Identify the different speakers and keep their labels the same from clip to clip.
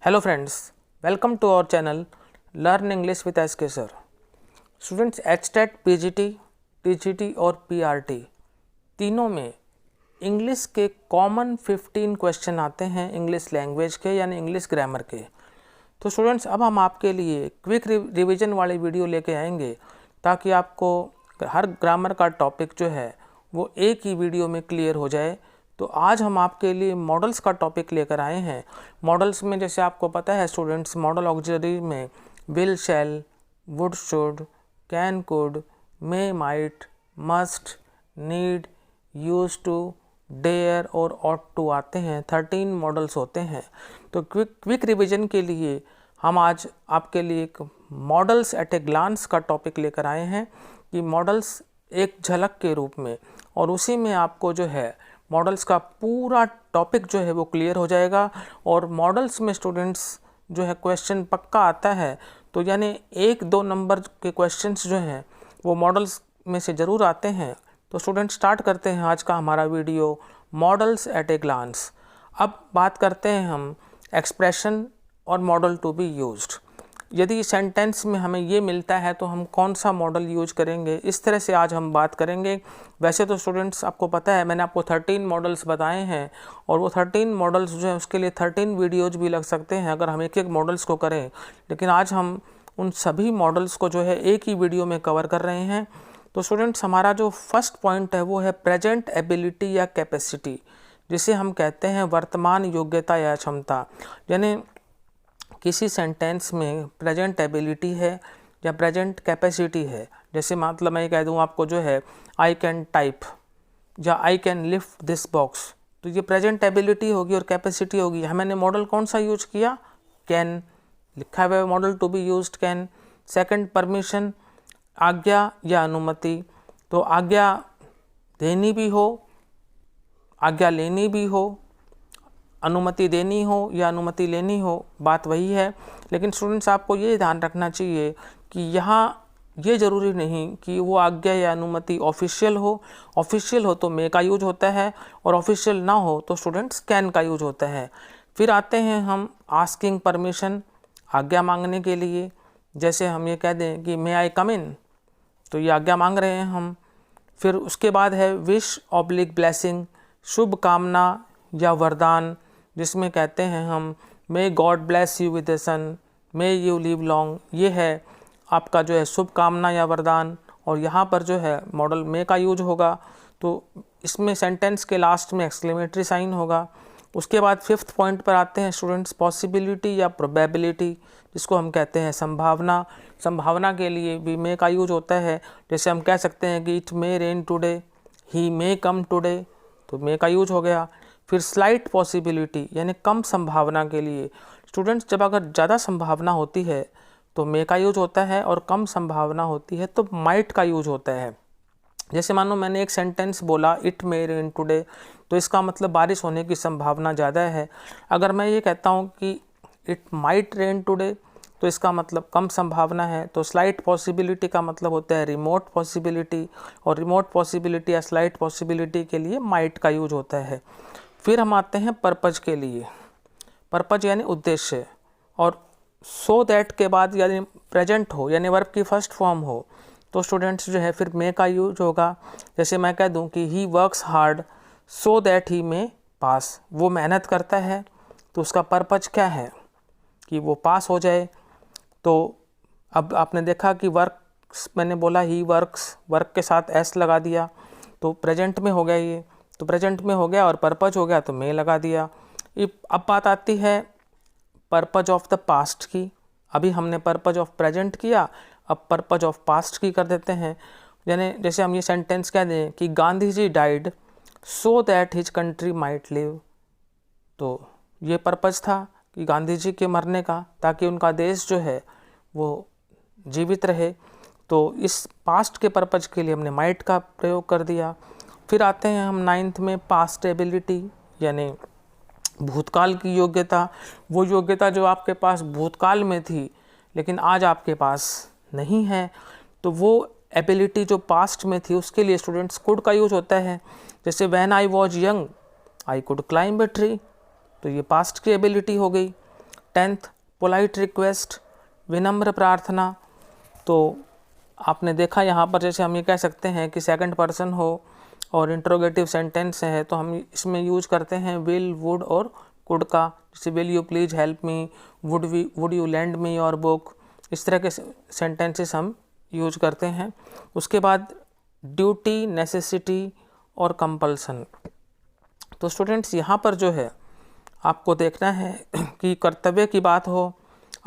Speaker 1: Hello friends, welcome to our channel learn English with SK sir. Students, HTET, PGT, TGT और PRT तीनों में English के common 15 question आते हैं English language के यानी इंग्लिश ग्रामर के। तो स्टूडेंट्स, अब हम आपके लिए क्विक रिवीजन वाली वीडियो लेके आएंगे ताकि आपको हर ग्रामर का टॉपिक जो है वो एक ही वीडियो में क्लियर हो जाए। तो आज हम आपके लिए मॉडल्स का टॉपिक लेकर आए हैं। मॉडल्स में जैसे आपको पता है स्टूडेंट्स, मॉडल ऑक्सिलरी में will, shall, would, should, can, could, may, might, must, need, use to, dare और ऑट टू आते हैं। 13 मॉडल्स होते हैं। तो क्विक रिवीजन के लिए हम आज आपके लिए एक मॉडल्स एट ए ग्लांस का टॉपिक लेकर आए हैं कि मॉडल्स एक झलक के रूप में, और उसी में आपको जो है मॉडल्स का पूरा टॉपिक जो है वो क्लियर हो जाएगा। और मॉडल्स में स्टूडेंट्स जो है क्वेश्चन पक्का आता है, तो यानी 1-2 नंबर के क्वेश्चंस जो हैं वो मॉडल्स में से ज़रूर आते हैं। तो स्टूडेंट, स्टार्ट करते हैं आज का हमारा video modals at a glance. अब बात करते हैं हम एक्सप्रेशन और मॉडल टू बी यूज्ड। यदि सेंटेंस में हमें ये मिलता है तो हम कौन सा मॉडल यूज करेंगे, इस तरह से आज हम बात करेंगे। वैसे तो स्टूडेंट्स आपको पता है मैंने आपको 13 मॉडल्स बताए हैं, और वो 13 मॉडल्स जो है उसके लिए 13 वीडियोज भी लग सकते हैं अगर हम एक एक मॉडल्स को करें। लेकिन आज हम उन सभी मॉडल्स को जो है एक ही वीडियो में कवर कर रहे हैं। तो स्टूडेंट्स, हमारा जो फर्स्ट पॉइंट है वो है प्रेजेंट एबिलिटी या कैपेसिटी, जिसे हम कहते हैं वर्तमान योग्यता या क्षमता। यानी किसी सेंटेंस में प्रेजेंट एबिलिटी है या प्रेजेंट कैपेसिटी है। जैसे मतलब मैं कह दूं आपको जो है आई कैन टाइप या I can lift this box, तो ये प्रेजेंट एबिलिटी होगी और कैपेसिटी होगी। मैंने मॉडल कौन सा यूज किया? कैन लिखा हुआ है, modal to be used can. Second, permission, आज्ञा या अनुमति। तो आज्ञा देनी भी हो, आज्ञा लेनी भी हो, अनुमति देनी हो या अनुमति लेनी हो, बात वही है। लेकिन स्टूडेंट्स, आपको ये ध्यान रखना चाहिए कि यहाँ ये ज़रूरी नहीं कि वो आज्ञा या अनुमति ऑफिशियल हो। ऑफिशियल हो तो मे का यूज होता है, और ऑफिशियल ना हो तो स्टूडेंट्स कैन का यूज होता है। फिर आते हैं हम आस्किंग परमिशन, आज्ञा मांगने के लिए। जैसे हम ये कह दें कि मे आई कम इन, तो ये आज्ञा मांग रहे हैं हम। फिर उसके बाद है विश ऑब्लिक ब्लेसिंग, शुभ कामना या वरदान, जिसमें कहते हैं हम may God bless you with the son, may you live long. ये है आपका जो है शुभ कामना या वरदान, और यहाँ पर जो है मॉडल मे का यूज होगा। तो इसमें सेंटेंस के लास्ट में एक्सक्लेमेटरी साइन होगा। उसके बाद 5th पॉइंट पर आते हैं स्टूडेंट्स पॉसिबिलिटी या प्रोबेबिलिटी, जिसको हम कहते हैं संभावना। संभावना के लिए भी मे का यूज होता है। जैसे हम कह सकते हैं कि it may rain today, he may come today, तो मे का यूज हो गया। फिर स्लाइट पॉसिबिलिटी यानी कम संभावना के लिए स्टूडेंट्स, जब अगर ज़्यादा संभावना होती है तो मे का यूज होता है, और कम संभावना होती है तो माइट का यूज होता है। जैसे मानो मैंने एक सेंटेंस बोला इट मे रेन टुडे, तो इसका मतलब बारिश होने की संभावना ज़्यादा है। अगर मैं ये कहता हूँ कि इट माइट रेन टुडे, तो इसका मतलब कम संभावना है। तो स्लाइट पॉसिबिलिटी का मतलब होता है रिमोट पॉसिबिलिटी, और रिमोट पॉसिबिलिटी या स्लाइट पॉसिबिलिटी के लिए माइट का यूज होता है। फिर हम आते हैं पर्पज के लिए। पर्पज यानी उद्देश्य, और सो दैट के बाद यानी प्रेजेंट हो यानी वर्ब की फर्स्ट फॉर्म हो, तो स्टूडेंट्स जो है फिर मे का यूज होगा। जैसे मैं कह दूं कि he works hard so that he may pass, वो मेहनत करता है तो उसका पर्पज क्या है कि वो पास हो जाए। तो अब आपने देखा कि वर्क्स, मैंने बोला ही वर्क्स, वर्क के साथ एस लगा दिया तो प्रेजेंट में हो गया ये, तो प्रेजेंट में हो गया, और पर्पज हो गया तो मे लगा दिया। अब बात आती है पर्पज ऑफ द पास्ट की। अभी हमने पर्पज ऑफ प्रेजेंट किया, अब पर्पज ऑफ पास्ट की कर देते हैं। यानी जैसे हम ये सेंटेंस कह दें कि Gandhi ji died so that his country might live, तो ये पर्पज था कि गांधी जी के मरने का, ताकि उनका देश जो है वो जीवित रहे। तो इस पास्ट के पर्पज के लिए हमने माइट का प्रयोग कर दिया। फिर आते हैं हम 9th में पास्ट एबिलिटी यानी भूतकाल की योग्यता। वो योग्यता जो आपके पास भूतकाल में थी लेकिन आज आपके पास नहीं है, तो वो एबिलिटी जो पास्ट में थी उसके लिए स्टूडेंट्स कुड का यूज होता है। जैसे when I was young I could climb a tree, तो ये पास्ट की एबिलिटी हो गई। 10th पोलाइट रिक्वेस्ट, विनम्र प्रार्थना। तो आपने देखा यहाँ पर जैसे हम ये कह सकते हैं कि सेकंड पर्सन हो और इंट्रोगेटिव सेंटेंस है तो हम इसमें यूज करते हैं विल, वुड और कुड का। जैसे will you please help me, would you lend me your book, इस तरह के सेंटेंसेस हम यूज करते हैं। उसके बाद ड्यूटी, नेसेसिटी और कंपल्सन। तो स्टूडेंट्स यहाँ पर जो है आपको देखना है कि कर्तव्य की बात हो,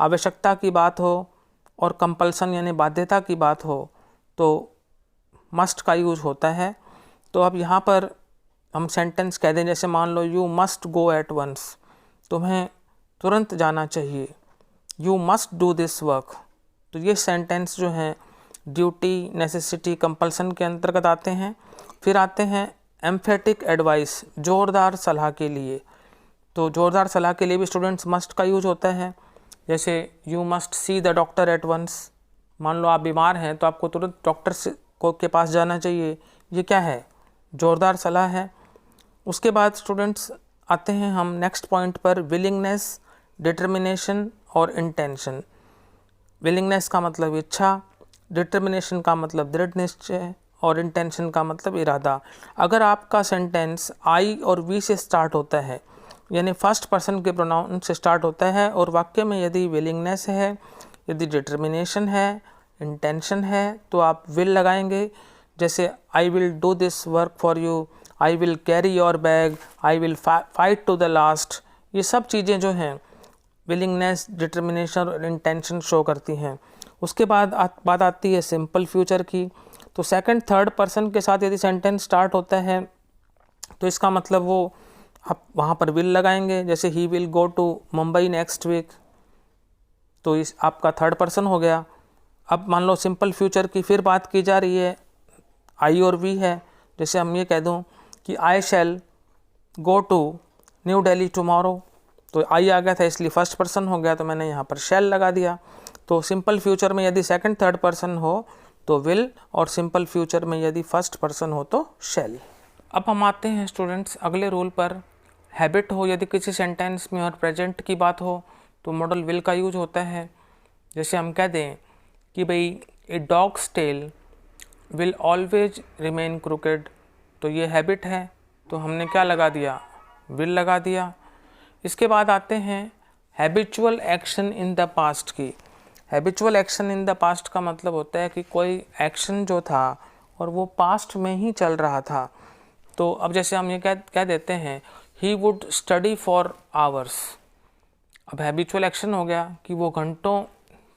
Speaker 1: आवश्यकता की बात हो और कंपल्सन यानी बाध्यता की बात हो तो मस्ट का यूज होता है। तो अब यहाँ पर हम सेंटेंस कह दें, जैसे मान लो you must go at once, तुम्हें तुरंत जाना चाहिए, you must do this work. तो ये सेंटेंस जो हैं ड्यूटी, नेसेसिटी, कंपल्सन के अंतर्गत आते हैं। फिर आते हैं एम्फेटिक एडवाइस, जोरदार सलाह के लिए। तो जोरदार सलाह के लिए भी स्टूडेंट्स मस्ट का यूज होता है। जैसे you must see the doctor at once, मान लो आप बीमार हैं तो आपको तुरंत डॉक्टर के पास जाना चाहिए, ये क्या है, जोरदार सलाह है। उसके बाद स्टूडेंट्स आते हैं हम नेक्स्ट पॉइंट पर, विलिंगनेस, डिटर्मिनेशन और इंटेंशन। विलिंगनेस का मतलब इच्छा, डिटर्मिनेशन का मतलब दृढ़ निश्चय और इंटेंशन का मतलब इरादा। अगर आपका सेंटेंस आई और वी से स्टार्ट होता है यानी फर्स्ट पर्सन के प्रोनाउन से स्टार्ट होता है और वाक्य में यदि विलिंगनेस है, यदि डिटर्मिनेशन है, इंटेंशन है तो आप विल लगाएंगे। जैसे I will do this work for you, I will carry your bag, I will fight to the last. ये सब चीज़ें जो हैं विलिंगनेस, डिटर्मिनेशन और इंटेंशन शो करती हैं। उसके बाद बात आती है सिंपल फ्यूचर की। तो सेकंड थर्ड पर्सन के साथ यदि सेंटेंस स्टार्ट होता है तो इसका मतलब वो आप वहाँ पर विल लगाएंगे। जैसे he will go to Mumbai next week, तो इस आपका थर्ड पर्सन हो गया। अब मान लो सिंपल फ्यूचर की फिर बात की जा रही है, आई और वी है। जैसे हम ये कह दूँ कि I shall go to New Delhi tomorrow, तो आई आ गया था इसलिए फर्स्ट पर्सन हो गया तो मैंने यहाँ पर शैल लगा दिया। तो सिंपल फ्यूचर में यदि सेकंड थर्ड पर्सन हो तो विल और सिंपल फ्यूचर में यदि फर्स्ट पर्सन हो तो शैल। अब हम आते हैं स्टूडेंट्स अगले रूल पर। हैबिट हो यदि किसी सेंटेंस में और प्रेजेंट की बात हो तो मॉडल विल का यूज होता है। जैसे हम कह दें कि भाई a dog's tail will always remain crooked, तो ये हैबिट है तो हमने क्या लगा दिया, विल लगा दिया। इसके बाद आते हैं habitual action in the past की। Habitual action in the past का मतलब होता है कि कोई एक्शन जो था और वो पास्ट में ही चल रहा था। तो अब जैसे हम ये कह देते हैं he would study for hours. अब हैबिचुअल एक्शन हो गया कि वो घंटों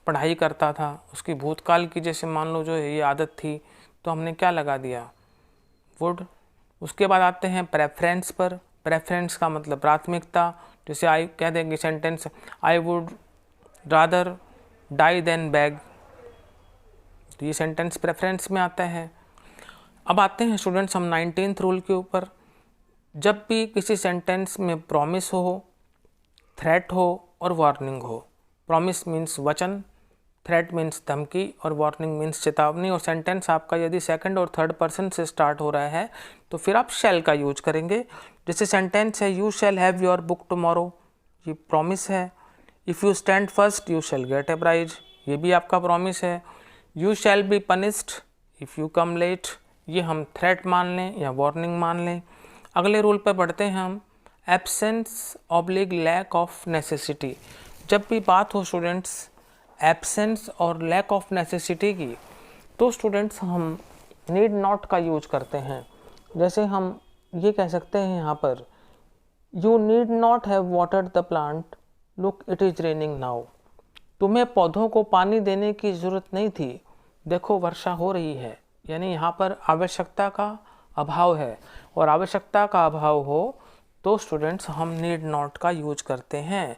Speaker 1: पढ़ाई करता था, उसकी भूतकाल की जैसे मान लो जो है ये आदत थी तो हमने क्या लगा दिया, वुड। उसके बाद आते हैं प्रेफरेंस पर। प्रेफरेंस का मतलब प्राथमिकता। जैसे आई कह देंगे sentence I would rather die than beg, तो ये सेंटेंस प्रेफरेंस में आता है। अब आते हैं स्टूडेंट्स हम 19th रूल के ऊपर। जब भी किसी सेंटेंस में प्रॉमिस हो, थ्रेट हो और वार्निंग हो, प्रॉमिस मीन्स वचन, थ्रेट मीन्स धमकी और वार्निंग मीन्स चेतावनी, और सेंटेंस आपका यदि सेकंड और थर्ड पर्सन से स्टार्ट हो रहा है तो फिर आप शैल का यूज करेंगे। जैसे सेंटेंस है you shall have your book tomorrow, ये प्रॉमिस है। If you stand first you shall get a prize, ये भी आपका प्रॉमिस है। You shall be punished if you come late, ये हम थ्रेट मान लें या वार्निंग मान लें। अगले रूल पर बढ़ते हैं हम, absence oblige lack of necessity. जब भी बात हो स्टूडेंट्स एब्सेंस और लैक ऑफ नेसेसिटी की तो स्टूडेंट्स हम नीड नॉट का यूज करते हैं। जैसे हम ये कह सकते हैं यहाँ पर you need not have watered the plant, look it is raining now. तुम्हें पौधों को पानी देने की ज़रूरत नहीं थी, देखो वर्षा हो रही है। यानी यहाँ पर आवश्यकता का अभाव है और आवश्यकता का अभाव हो तो स्टूडेंट्स हम नीड नॉट का यूज करते हैं।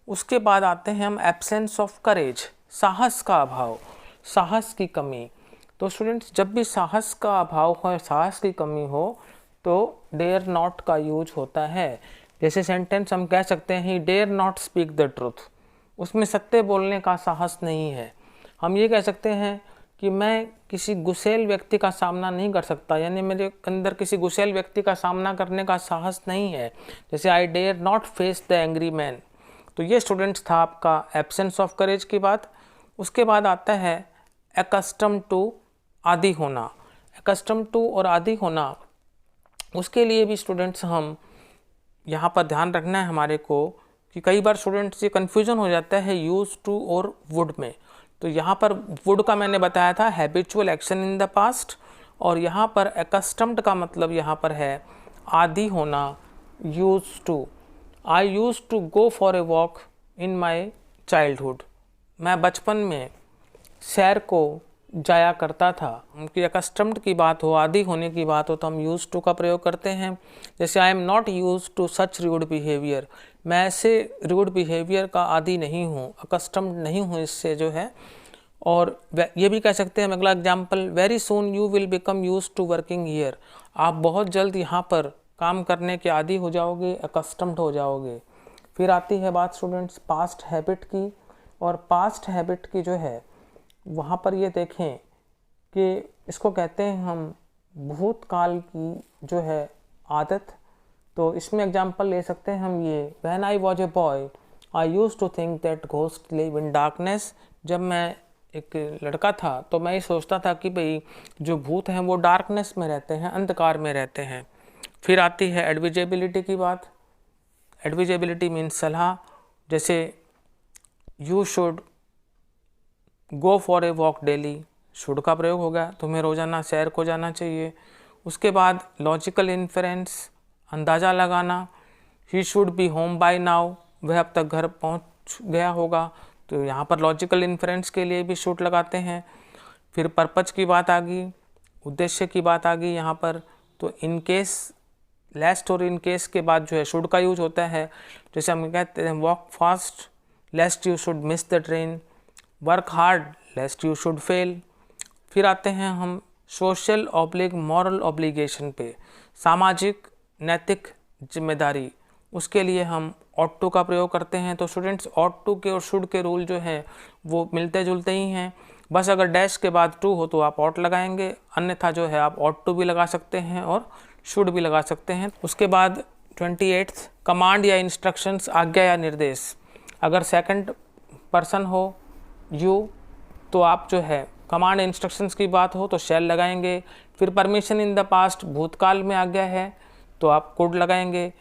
Speaker 1: उसके बाद आते हैं हम एब्सेंस ऑफ करेज, साहस का अभाव, साहस की कमी। तो स्टूडेंट्स जब भी साहस का अभाव हो, साहस की कमी हो तो डेयर नॉट का यूज होता है। जैसे सेंटेंस हम कह सकते हैं he dare not speak the truth, उसमें सत्य बोलने का साहस नहीं है। हम ये कह सकते हैं कि मैं किसी गुस्सैल व्यक्ति का सामना नहीं कर सकता, यानी मेरे अंदर किसी गुस्सैल व्यक्ति का सामना करने का साहस नहीं है। जैसे I dare not face the angry man, तो तो ये स्टूडेंट्स था आपका एब्सेंस ऑफ करेज की बात। उसके बाद आता है एकस्टम टू, आदी होना। एकस्टम टू और आदी होना, उसके लिए भी स्टूडेंट्स हम यहाँ पर ध्यान रखना है हमारे को कि कई बार स्टूडेंट्स ये कन्फ्यूजन हो जाता है यूज टू और वुड में। तो यहाँ पर वुड का मैंने बताया था habitual action in the past, और यहाँ पर एकस्टम्ड का मतलब यहाँ पर है आदी होना, use to. I use to go for a walk in my childhood. मैं बचपन में सैर को जाया करता था। उनकी एकस्टम्ड की बात हो, आदी होने की बात हो, तो हम यूज टू का प्रयोग करते हैं। जैसे I am not use to such rude behaviour, मैं ऐसे रूड बिहेवियर का आदी नहीं हूँ, अकस्टम्ड नहीं हूँ इससे जो है। और ये भी कह सकते हैं हम अगला example, very soon you will become use to working here. आप बहुत जल्द यहाँ पर काम करने के आदी हो जाओगे, अकस्टम्ड हो जाओगे। फिर आती है बात स्टूडेंट्स पास्ट हैबिट की, और पास्ट हैबिट की जो है वहाँ पर ये देखें कि इसको कहते हैं हम भूतकाल की जो है आदत। तो इसमें एग्जांपल ले सकते हैं हम ये, when I was a boy I use to think that ghost live in darkness. जब मैं एक लड़का था तो मैं ये सोचता था कि भाई जो भूत हैं वो डार्कनेस में रहते हैं, अंधकार में रहते हैं। फिर आती है एडविजेबिलिटी की बात। एडविजेबिलिटी मीन्स सलाह, जैसे you should go for a walk daily, should का प्रयोग होगा, तुम्हें रोज़ाना सैर को जाना चाहिए। उसके बाद लॉजिकल इन्फरेंस, अंदाज़ा लगाना, he should be home by now, वह अब तक घर पहुंच गया होगा। तो यहाँ पर लॉजिकल इन्फरेंस के लिए भी शुड लगाते हैं। फिर पर्पज की बात आ गई, उद्देश्य की बात आ गई यहाँ पर। तो इन केस, लेस्ट और इन केस के बाद जो है शुड का यूज होता है। जैसे हम कहते हैं walk fast लेस्ट you should miss the train, work hard लेस्ट you should fail. फिर आते हैं हम सोशल ऑब्लिग मॉरल ऑब्लिगेशन पे, सामाजिक नैतिक जिम्मेदारी, उसके लिए हम ऑट टू का प्रयोग करते हैं। तो स्टूडेंट्स ऑट टू के और शुड के रूल जो है वो मिलते जुलते ही हैं, बस अगर डैश के बाद टू हो तो आप ऑट लगाएंगे, अन्यथा जो है आप ऑट टू भी लगा सकते हैं और शुड भी लगा सकते हैं। उसके बाद 28 कमांड या इंस्ट्रक्शंस, आज्ञा या निर्देश। अगर सेकंड पर्सन हो यू तो आप जो है कमांड इंस्ट्रक्शंस की बात हो तो शैल लगाएंगे। फिर परमिशन इन द पास्ट, भूतकाल में आज्ञा है तो आप कुड लगाएंगे।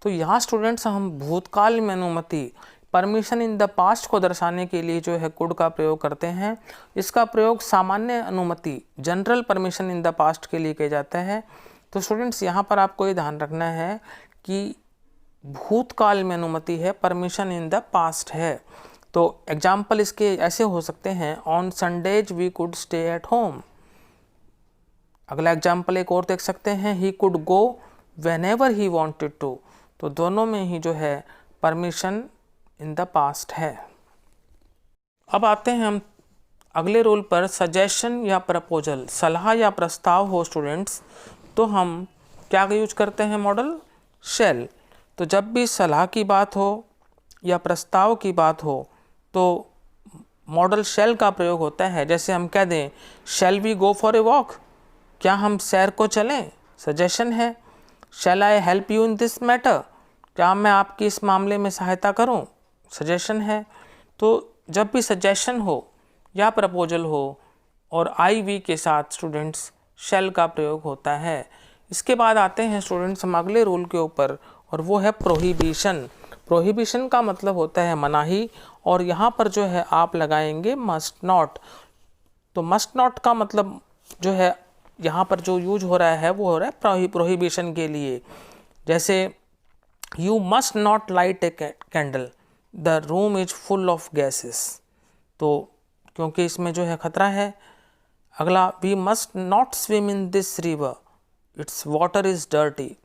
Speaker 1: तो यहाँ स्टूडेंट्स हम भूतकाल में अनुमति, परमिशन इन द पास्ट को दर्शाने के लिए जो है कुड का प्रयोग करते हैं। इसका प्रयोग सामान्य अनुमति, general permission in the past के लिए किया जाता है। तो स्टूडेंट्स यहाँ पर आपको ये ध्यान रखना है कि भूतकाल में अनुमति है, परमिशन इन द पास्ट है। तो एग्जाम्पल इसके ऐसे हो सकते हैं, on Sundays we could stay at home. अगला एग्जाम्पल एक और देख सकते हैं, he could go whenever he wanted to. तो दोनों में ही जो है परमिशन इन द पास्ट है। अब आते हैं हम अगले रूल पर, सजेशन या प्रपोजल, सलाह या प्रस्ताव हो स्टूडेंट्स तो हम क्या यूज करते हैं, मॉडल शैल। तो जब भी सलाह की बात हो या प्रस्ताव की बात हो तो मॉडल शैल का प्रयोग होता है। जैसे हम कह दें shall we go for a walk, क्या हम सैर को चलें, सजेशन है। Shall I help you in this matter, क्या मैं आपकी इस मामले में सहायता करूं, सजेशन है। तो जब भी सजेशन हो या प्रपोजल हो और आई वी के साथ स्टूडेंट्स शैल का प्रयोग होता है। इसके बाद आते हैं स्टूडेंट्स हम अगले रूल के ऊपर, और वो है प्रोहिबिशन। प्रोहिबिशन का मतलब होता है मनाही, और यहाँ पर जो है आप लगाएंगे मस्ट नॉट। तो मस्ट नॉट का मतलब जो है यहाँ पर जो यूज हो रहा है वो हो रहा है प्रोहिबिशन के लिए। जैसे you must not light a candle, the room is full of gases. तो क्योंकि इसमें जो है खतरा है। अगला, we must not swim in this river, its water is dirty.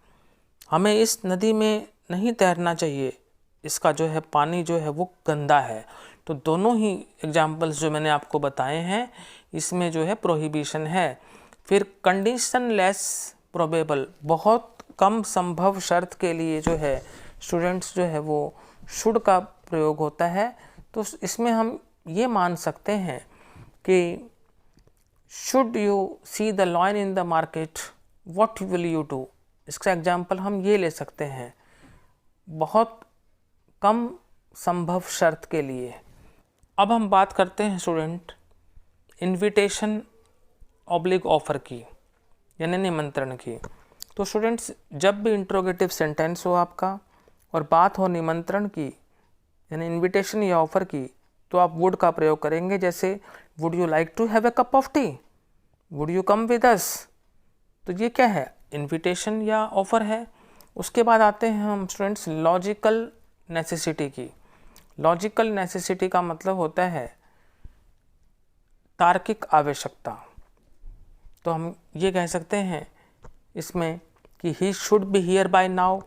Speaker 1: हमें इस नदी में नहीं तैरना चाहिए, इसका जो है पानी जो है वो गंदा है। तो दोनों ही एग्जाम्पल्स जो मैंने आपको बताए हैं इसमें जो है प्रोहिबिशन है। फिर कंडीशन लेस प्रोबेबल, बहुत कम संभव शर्त के लिए जो है स्टूडेंट्स जो है वो शुड का प्रयोग होता है। तो इसमें हम ये मान सकते हैं कि should you see the lion in the market what will you do. इसका एग्जाम्पल हम ये ले सकते हैं, बहुत कम संभव शर्त के लिए। अब हम बात करते हैं स्टूडेंट इनविटेशन ऑब्लिक ऑफर की, यानी निमंत्रण की। तो स्टूडेंट्स जब भी इंट्रोगेटिव सेंटेंस हो आपका और बात हो निमंत्रण की यानी इनविटेशन या ऑफ़र की, तो आप वुड का प्रयोग करेंगे। जैसे would you like to have a cup of tea, would you come with us. तो ये क्या है, इनविटेशन या ऑफ़र है। उसके बाद आते हैं हम स्टूडेंट्स लॉजिकल नेसेसिटी की। लॉजिकल नेसेसिटी का मतलब होता है तार्किक आवश्यकता। तो हम ये कह सकते हैं इसमें कि ही should be here bye now,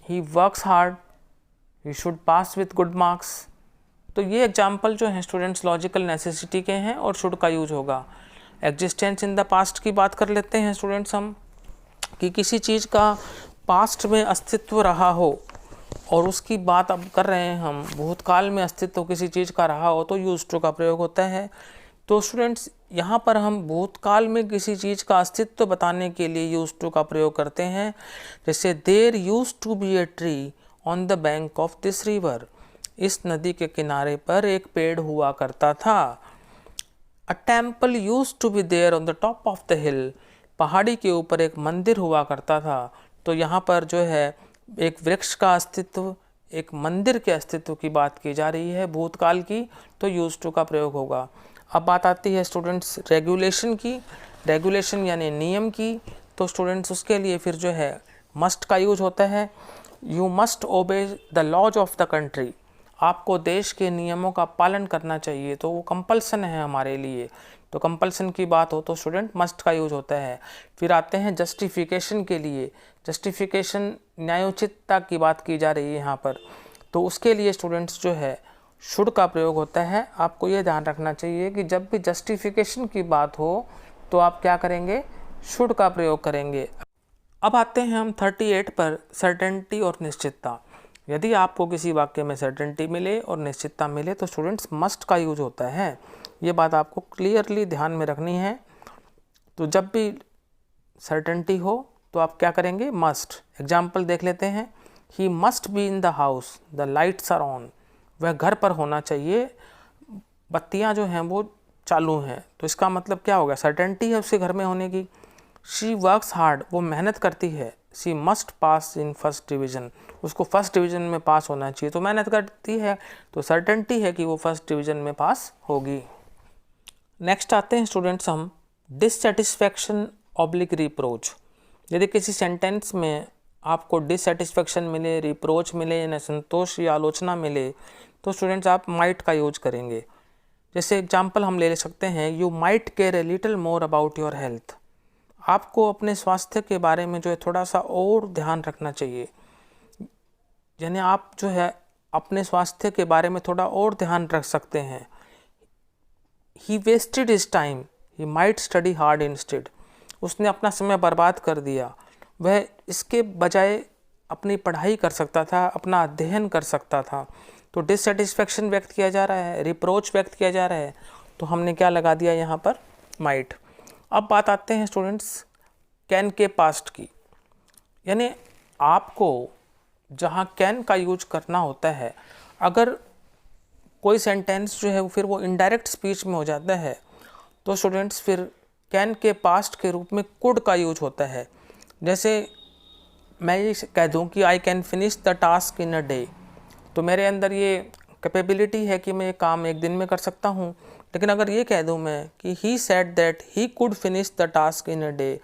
Speaker 1: he works hard, he should pass with good marks. तो ये एग्जाम्पल जो हैं स्टूडेंट्स लॉजिकल नेसेसिटी के हैं और शुड का यूज होगा। एग्जिस्टेंस इन द पास्ट की बात कर लेते हैं स्टूडेंट्स हम, कि किसी चीज़ का पास्ट में अस्तित्व रहा हो और उसकी बात अब कर रहे हैं हम, भूतकाल में अस्तित्व किसी चीज़ का रहा हो तो यूज टू का प्रयोग होता है। तो स्टूडेंट्स यहाँ पर हम भूतकाल में किसी चीज़ का अस्तित्व बताने के लिए यूज टू का प्रयोग करते हैं। जैसे there use to be a tree on the bank of this river, इस नदी के किनारे पर एक पेड़ हुआ करता था। A temple use to be there on the top of the hill, पहाड़ी के ऊपर एक मंदिर हुआ करता था। तो यहाँ पर जो है एक वृक्ष का अस्तित्व, एक मंदिर के अस्तित्व की बात की जा रही है भूतकाल की, तो यूज टू का प्रयोग होगा। अब बात आती है स्टूडेंट्स रेगुलेशन की। रेगुलेशन यानी नियम की। तो स्टूडेंट्स उसके लिए फिर जो है मस्ट का यूज होता है। You must obey the laws of the country, आपको देश के नियमों का पालन करना चाहिए, तो वो कंपल्सन है हमारे लिए। तो कंपल्सन की बात हो तो स्टूडेंट मस्ट का यूज होता है। फिर आते हैं जस्टिफिकेशन के लिए। जस्टिफिकेशन न्यायोचितता की बात की जा रही है यहाँ पर, तो उसके लिए स्टूडेंट्स जो है शुड का प्रयोग होता है। आपको ये ध्यान रखना चाहिए कि जब भी जस्टिफिकेशन की बात हो तो आप क्या करेंगे, शुड का प्रयोग करेंगे। अब आते हैं हम 38 पर, सर्टेनिटी और निश्चितता। यदि आपको किसी वाक्य में सर्टेनिटी मिले और निश्चितता मिले तो स्टूडेंट्स मस्ट का यूज होता है। ये बात आपको क्लियरली ध्यान में रखनी है। तो जब भी सर्टेनिटी हो तो आप क्या करेंगे, मस्ट। एग्जाम्पल देख लेते हैं। He must be in the house, the lights are on, वह घर पर होना चाहिए, बत्तियां जो हैं वो चालू हैं। तो इसका मतलब क्या होगा, सर्टेनिटी है उसके घर में होने की। शी वर्क्स हार्ड, वो मेहनत करती है। She must pass in first division, उसको फर्स्ट डिवीज़न में पास होना चाहिए, तो मेहनत करती है, तो सर्टेनिटी है कि वो फर्स्ट डिवीज़न में पास होगी। नेक्स्ट आते हैं स्टूडेंट्स हम डिससेटिस्फैक्शन ऑब्लिक रिप्रोच। यदि किसी सेंटेंस में आपको डिससेटिस्फैक्शन मिले, रिप्रोच मिले, यानी संतोष या आलोचना मिले, तो स्टूडेंट्स आप माइट का यूज करेंगे। जैसे एग्जांपल हम ले सकते हैं, you might care a little more about your health, आपको अपने स्वास्थ्य के बारे में जो है थोड़ा सा और ध्यान रखना चाहिए। यानी आप जो है अपने स्वास्थ्य के बारे में थोड़ा और ध्यान रख सकते हैं। He wasted his time, he might study hard instead, उसने अपना समय बर्बाद कर दिया, वह इसके बजाय अपनी पढ़ाई कर सकता था, अपना अध्ययन कर सकता था। तो डिससेटिस्फैक्शन व्यक्त किया जा रहा है, रिप्रोच व्यक्त किया जा रहा है, तो हमने क्या लगा दिया यहाँ पर, माइट। अब बात आते हैं स्टूडेंट्स कैन के पास्ट की। यानी आपको जहाँ कैन का यूज करना होता है, अगर कोई सेंटेंस जो है फिर वो इनडायरेक्ट स्पीच में हो जाता है, तो स्टूडेंट्स फिर कैन के पास्ट के रूप में कुड का यूज होता है। जैसे मैं ये कह दूं कि I can finish the task in a day, तो मेरे अंदर ये कैपेबिलिटी है कि मैं ये काम एक दिन में कर सकता हूँ। लेकिन अगर ये कह दूं मैं कि he said that he could finish the task in a day,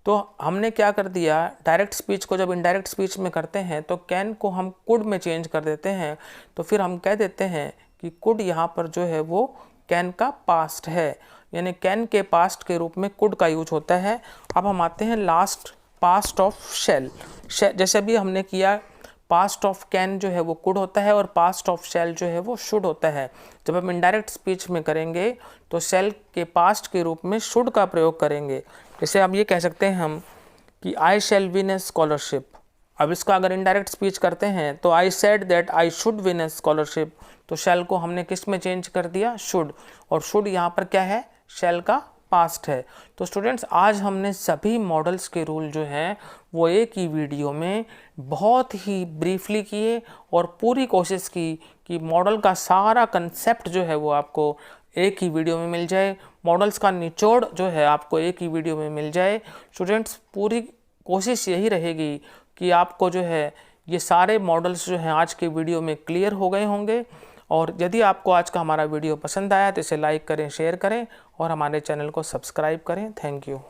Speaker 1: तो हमने क्या कर दिया, डायरेक्ट स्पीच को जब इनडायरेक्ट स्पीच में करते हैं तो कैन को हम कुड में चेंज कर देते हैं। तो फिर हम कह देते हैं कि कुड यहाँ पर जो है वो कैन का पास्ट है, यानी कैन के पास्ट के रूप में कुड का यूज होता है। अब हम आते हैं लास्ट, पास्ट ऑफ शेल। जैसे अभी हमने किया, पास्ट ऑफ कैन जो है वो कुड होता है और पास्ट ऑफ शेल जो है वो शुड होता है। जब हम इनडायरेक्ट स्पीच में करेंगे तो शेल के पास्ट के रूप में शुड का प्रयोग करेंगे। जैसे आप ये कह सकते हैं हम कि I shell win A scholarship. अब इसका अगर इनडायरेक्ट स्पीच करते हैं तो I said that I should win A scholarship, तो शैल को हमने किस में चेंज कर दिया, शुड। और शुड यहाँ पर क्या है, शैल का पास्ट है। तो स्टूडेंट्स आज हमने सभी मॉडल्स के रूल जो हैं वो एक ही वीडियो में बहुत ही ब्रीफली किए और पूरी कोशिश की कि मॉडल का सारा कंसेप्ट जो है वो आपको एक ही वीडियो में मिल जाए, मॉडल्स का निचोड़ जो है आपको एक ही वीडियो में मिल जाए। स्टूडेंट्स पूरी कोशिश यही रहेगी कि आपको जो है ये सारे मॉडल्स जो हैं आज के वीडियो में क्लियर हो गए होंगे। और यदि आपको आज का हमारा वीडियो पसंद आया तो इसे लाइक करें, शेयर करें और हमारे चैनल को सब्सक्राइब करें। Thank you.